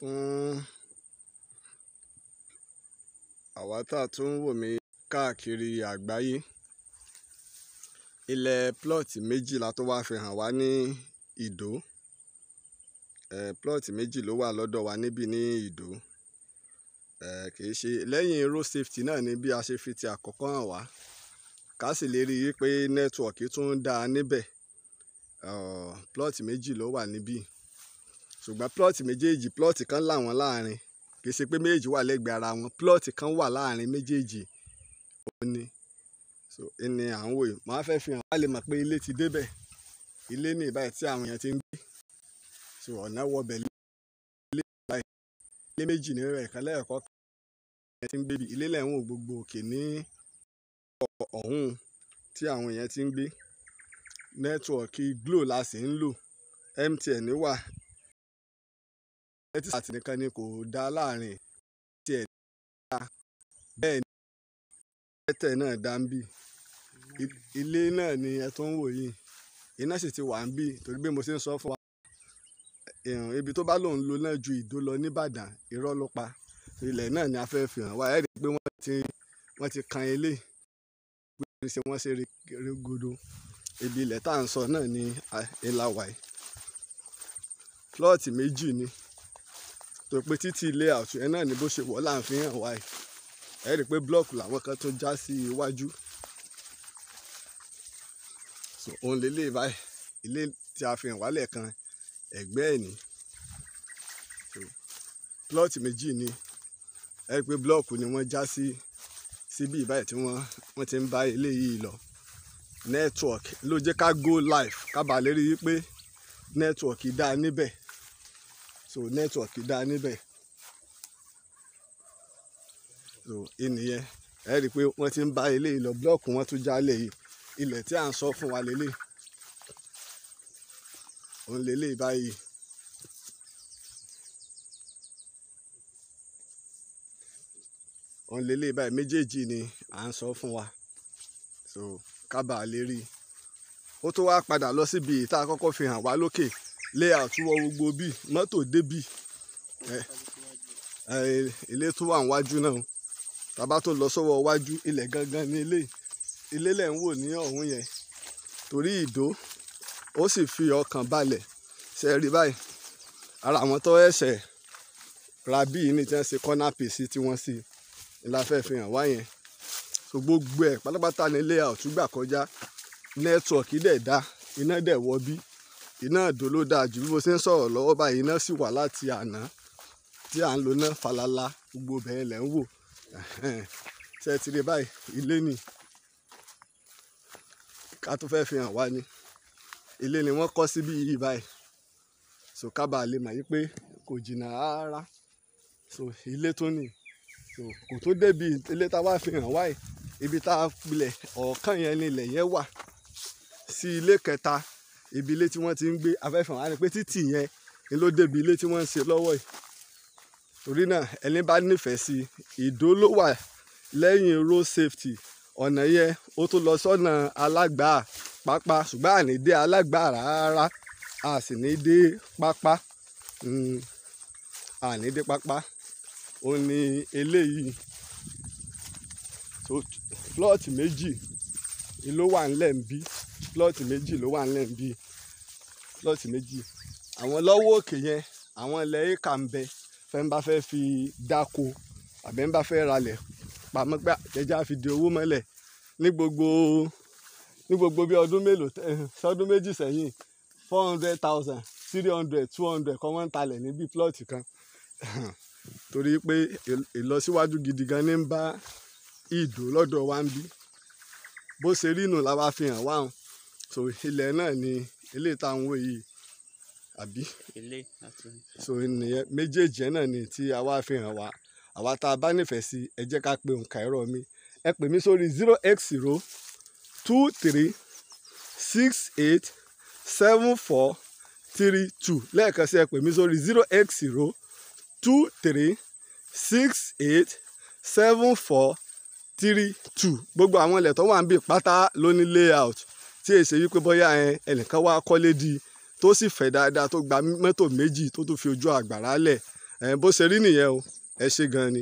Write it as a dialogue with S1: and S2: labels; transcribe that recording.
S1: fún àwa tá a tún wò mí káàkiri àgbáyé. Ilẹ̀ plọ́ọ̀tì méjìlá tó wá fi hàn wá ní Ìdó. Plọ́ọ̀tì méjì ló wà lọ́dọ̀ wa níbí ní Ìdó. Kìí ṣe lẹ́yìn road safety náà ni bí a ṣe fi ti àkọ́kọ́ hàn wá. Ká sì lè rí i pé nẹ́tíwọ̀kì tún dáa níbẹ̀. Plọ́ọ̀tì méjì ló wà níbí. Ṣùgbọ́n plọ́ọ̀tì méjèèjì, plọ́ọ̀tì kan là wọ́n láàrin. Kìí ṣe pé méjèèjì wà lẹ́gbẹ̀ẹ́ ara wọn. Plọ́ọ̀tì kan wà láàrin méjèèjì. Ó ní. So ẹni à ń wò yìí. Màá fẹ́ fi hàn wá lè mọ̀ pé ilé ti débẹ̀. Ilé ní ìbáyìí tí àwọn èèyàn ti ń gbé. So ọ̀nà wọbẹ̀ ilé báyìí. Ilé méjì ní rẹ̀ kan lẹ́ẹ̀kọ́ kan. Ti ń gbé bí ilé lẹ́hìn wò gbogbo òkè ní ọ̀hún tí àwọn èèyàn ti ń gbé. Nẹ́tíwọ̀kì Glo la sì ń lò. MTN wà. Etisalat nìkan ni kò dá láàrin. MTN dá. Bẹ́ẹ̀ ni Airtel náà dá ń bí. Ilé náà ni ẹ tó ń wò yìí. Iná sì ti wà ń bí torí bí mo ṣe ń sọ fún wa. Ibi tó bá lòun lo náà ju Ìdó lọ ní Ìbàdàn, irọ́ ló pa. Ilẹ̀ náà ni a fẹ́ fi hàn wá. Ẹ rí i pé wọ́n ti kan ilé. Wọ́n ṣe régodo. Ibi ilẹ̀ tá à ń sọ náà ni ìlàwà yìí. Plọ́ọ̀tì méjì ni. Tó pé títí layout ẹ náà ni bó ṣe wọ̀ là ń fi hàn wá yìí. Ẹ rí i pé blọ́ọ̀kù làwọn kan tó já sí iwájú. So òun lélẹ̀ báyìí. Ilé tí a fi hàn wá lẹ́ẹ̀kan ẹ̀gbẹ́ ẹ̀ ni. Plọ́ọ̀tì méjì ni. Ẹ rí i pé blọ́ọ̀kù ni wọ́n já síbí báyìí tí wọ́n ti ń bá ilé yìí lọ. Network ló jẹ́ ká go live ká bàa lè rí i pé network dá níbẹ̀. So network dá níbẹ̀. So ìnìyẹn ẹ rí i pé wọ́n ti ń bá ilé yìí lọ. Blọ́ọ̀kù wọn tún já lé yìí. Ilẹ̀ tí à ń sọ fún wa lélẹ̀. Òun lélẹ̀ báyìí. Òun lélẹ̀ báyìí méjèèjì ni à ń sọ fún wa. So ká bàa lè rí i. Ó tó wá padà lọ síbi ìta àkọ́kọ́ fi hàn wá lókè. Layout wọ gbogbo bí mọ́tò débì. Ilé tó wà níwájú náà. Tàbá tó lọ sọ́wọ́ iwájú ilẹ̀ gangan ní ilé. Ilé lẹ̀ ń wò ní ọ̀hún yẹn. Torí Ìdó ó sì fi ọkàn balẹ̀. Ṣé ẹ rí báyìí? Ara àwọn tó ẹ̀ṣẹ̀ ra bí yìí ní tí wọ́n ṣe corner piece tí wọ́n sì la fẹ́ fi hàn wá yẹn. So gbogbo ẹ̀ pátápátá ní layout gbà kọjá. Nẹ́tíwọ̀kì dẹ̀ dá. Iná dẹ̀ wọ bí. Iná Ìdó ló dáa jù bí mo ṣe ń sọ̀rọ̀ lọ́wọ́ báyìí. Iná sì wà láti àná tí à ń lo náà falala. Gbogbo bẹ́ẹ̀ lẹ̀ ń wò. Ṣé ẹ ti rí báyìí? Ilé ni. Ká tó fẹ́ fi hàn wá ni. Ilé ni wọ́n kọ́ síbí yìí báyìí. So ká bàa lè mọ̀ yí pé kò jìnnà rárá. So ilé tó ní. So kò tó débi ilé tá a wá fi hàn wá yìí. Ibi tá a pilẹ̀ ọ̀ọ́kán yẹn ni ilẹ̀ yẹn wà. Sí ilé kẹta. Ibi ilé tí wọ́n ti ń gbé. Afẹ́fẹ́ wá ní pé títì yẹn ni ló débi ilé tí wọ́n ń ṣe lọ́wọ́ yìí. Torí náà ẹni bá nífẹ̀ẹ́ sí Ìdó ló wà lẹ́yìn road safety. Ọ̀nà yẹn ó tó lọ sọ́nà Alágbà pápá. Ṣùgbọ́n àní dé Alágbà rárá. A sì ní dé pápá. Àní dé pápá. Ó ní eléyìí. So plọ́ọ̀tì méjì ló wà ńlẹ̀ ń bí. Plọ́ọ̀tì méjì ló wà ńlẹ̀ ń bí. Plọ́ọ̀tì méjì. Àwọn lọ́wọ́ òkè yẹn àwọn ilẹ̀ éka ń bẹ. Fẹ́ ń bá fẹ́ fi dáko àbẹ́ ń bá fẹ́ ralẹ̀ pamọ́ gbà jẹ́jẹ́ á fi di owó mọ́lẹ̀. Ní gbogbo bí ọdún mélòó sọdún méjì sẹ́yìn 400,000 300 200 kọ́ wọ́n ń talẹ̀ níbi plọ́ọ̀tì kan. Torí pé ìlọsíwájú gidi gan ní ń bá Ìdó lọ́dọ̀ wa ń bí. Bó ṣe rí nù la wá fi hàn wá. So ilẹ̀ náà ni ilé tá à ń wò yìí. Àbí? So ìnìyẹn méjèèjì náà ni tí a wá fi hàn wá. Àwa tá a bá nífẹ̀ẹ́ sí ẹ jẹ́ ká pe òǹkà ẹ̀rọ mi. Ẹ pè mí sórí 080 23 68 74 32. Lẹ́ẹ̀kan sí ẹ pè mí sórí 080 23 68 74 32. Gbogbo àwọn ilẹ̀ tó wà ń bí pátá ló ní layout. Tí èsè yí pé bóyá ẹnìkan wá kọ́lé di tó sì fẹ̀ dáadáa tó gba mọ́tò méjì tó tún fi ojú àgbàrá lẹ̀. bó ṣe rí nìyẹn o, ẹ ṣé gan ni.